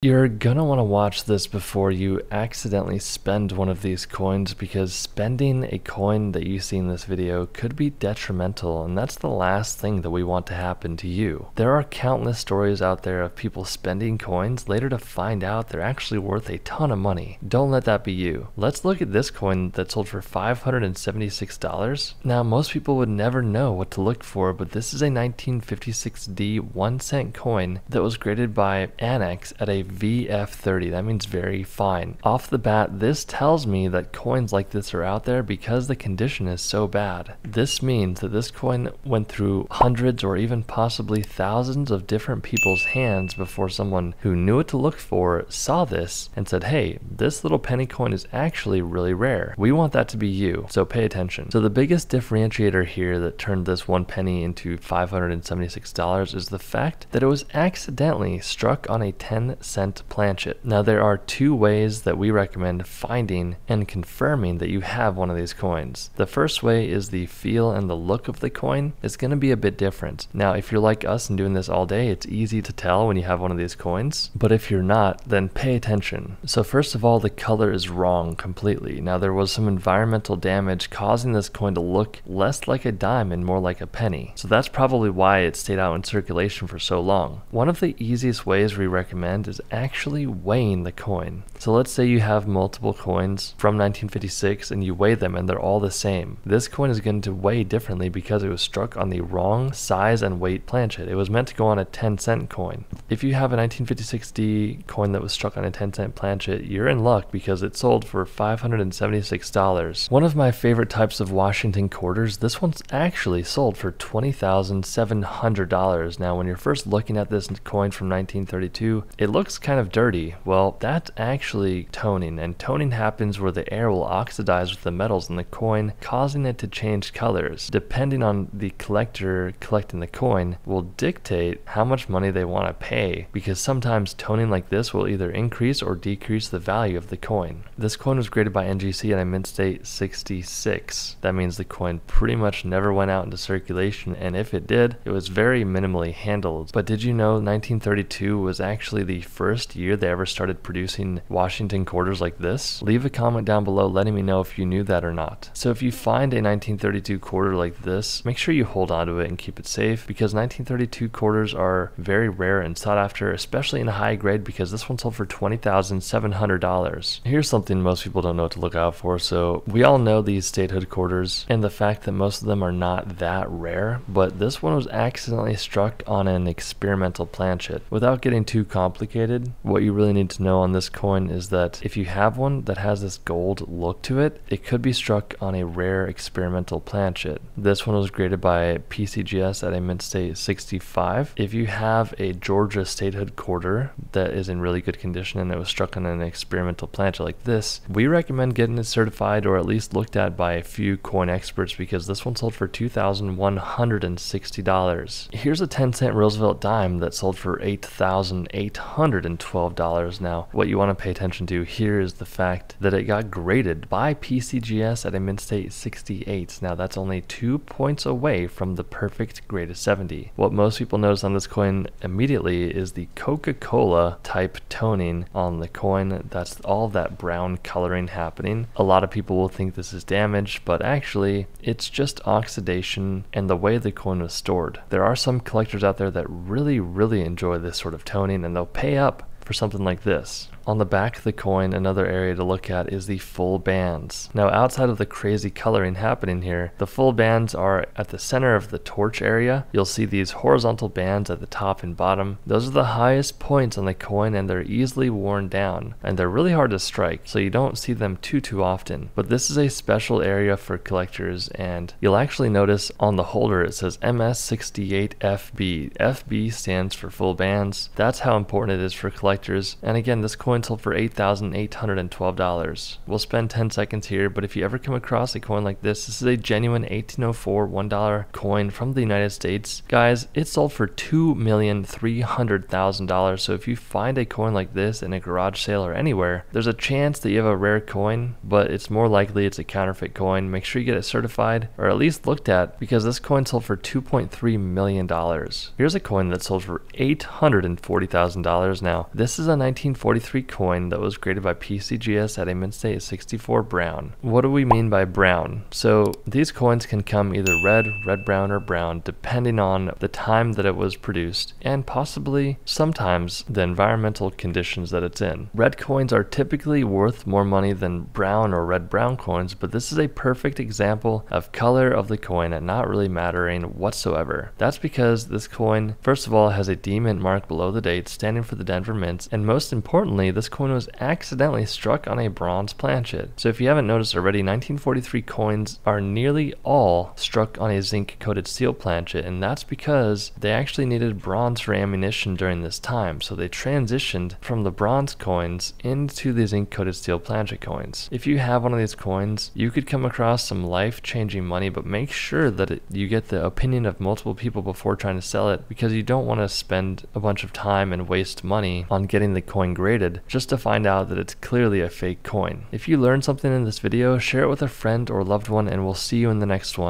You're gonna want to watch this before you accidentally spend one of these coins, because spending a coin that you see in this video could be detrimental, and that's the last thing that we want to happen to you. There are countless stories out there of people spending coins later to find out they're actually worth a ton of money. Don't let that be you. Let's look at this coin that sold for $576. Now, most people would never know what to look for, but this is a 1956D 1 cent coin that was graded by Annex at a VF30. That means very fine. Off the bat, this tells me that coins like this are out there because the condition is so bad. This means that this coin went through hundreds or even possibly thousands of different people's hands before someone who knew what to look for saw this and said, hey, this little penny coin is actually really rare. We want that to be you, so pay attention. So the biggest differentiator here that turned this 1 penny into $576 is the fact that it was accidentally struck on a 10-cent planchet. Now, there are two ways that we recommend finding and confirming that you have one of these coins. The first way is the feel and the look of the coin is going to be a bit different. Now, if you're like us and doing this all day, it's easy to tell when you have one of these coins, but if you're not, then pay attention. So first of all, the color is wrong completely. Now, there was some environmental damage causing this coin to look less like a dime and more like a penny. So that's probably why it stayed out in circulation for so long. One of the easiest ways we recommend is actually weighing the coin. So let's say you have multiple coins from 1956 and you weigh them and they're all the same. This coin is going to weigh differently because it was struck on the wrong size and weight planchet. It was meant to go on a 10-cent coin. If you have a 1956D coin that was struck on a 10-cent planchet, you're in luck because it sold for $576. One of my favorite types of Washington quarters, this one's actually sold for $20,700. Now, when you're first looking at this coin from 1932, it looks kind of dirty. Well, that's actually toning, and toning happens where the air will oxidize with the metals in the coin, causing it to change colors. Depending on the collector collecting the coin will dictate how much money they want to pay, because sometimes toning like this will either increase or decrease the value of the coin. This coin was graded by NGC at a mint state 66. That means the coin pretty much never went out into circulation, and if it did, it was very minimally handled. But did you know 1932 was actually the first year they ever started producing Washington quarters like this? Leave a comment down below letting me know if you knew that or not. So if you find a 1932 quarter like this, make sure you hold on to it and keep it safe, because 1932 quarters are very rare and sought after, especially in a high grade, because this one sold for $20,700. Here's something most people don't know what to look out for. So we all know these statehood quarters and the fact that most of them are not that rare, but this one was accidentally struck on an experimental planchet. Without getting too complicated, what you really need to know on this coin is that if you have one that has this gold look to it, it could be struck on a rare experimental planchet. This one was graded by PCGS at a mint state 65. If you have a Georgia statehood quarter that is in really good condition and it was struck on an experimental planchet like this, we recommend getting it certified or at least looked at by a few coin experts, because this one sold for $2,160. Here's a 10-cent Roosevelt dime that sold for $8,812. Now, what you want to pay attention to here is the fact that it got graded by PCGS at a mint state 68. Now, that's only 2 points away from the perfect grade of 70. What most people notice on this coin immediately is the Coca-Cola type toning on the coin. That's all that brown coloring happening. A lot of people will think this is damage, but actually it's just oxidation and the way the coin was stored. There are some collectors out there that really enjoy this sort of toning, and they'll pay up for something like this. On the back of the coin, another area to look at is the full bands. Now, outside of the crazy coloring happening here, the full bands are at the center of the torch area. You'll see these horizontal bands at the top and bottom. Those are the highest points on the coin, and they're easily worn down, and they're really hard to strike, so you don't see them too often. But this is a special area for collectors, and you'll actually notice on the holder it says MS68FB. FB stands for full bands. That's how important it is for collectors. And again, this coin coin sold for $8,812. We'll spend 10 seconds here, but if you ever come across a coin like this is a genuine 1804 $1 coin from the United States. Guys, it sold for $2,300,000. So if you find a coin like this in a garage sale or anywhere, there's a chance that you have a rare coin, but it's more likely it's a counterfeit coin. Make sure you get it certified or at least looked at, because this coin sold for $2.3 million. Here's a coin that sold for $840,000 now. This is a 1943 coin that was graded by PCGS at a mint state of 64 brown. What do we mean by brown? So these coins can come either red, brown, or brown depending on the time that it was produced and possibly sometimes the environmental conditions that it's in. Red coins are typically worth more money than brown or red-brown coins, but this is a perfect example of color of the coin and not really mattering whatsoever. That's because this coin, first of all, has a D mint mark below the date standing for the Denver Mints, and most importantly, this coin was accidentally struck on a bronze planchet. So if you haven't noticed already, 1943 coins are nearly all struck on a zinc-coated steel planchet, and that's because they actually needed bronze for ammunition during this time, so they transitioned from the bronze coins into the zinc-coated steel planchet coins. If you have one of these coins, you could come across some life-changing money, but make sure that you get the opinion of multiple people before trying to sell it, because you don't want to spend a bunch of time and waste money on getting the coin graded just to find out that it's clearly a fake coin. If you learned something in this video, share it with a friend or loved one, and we'll see you in the next one.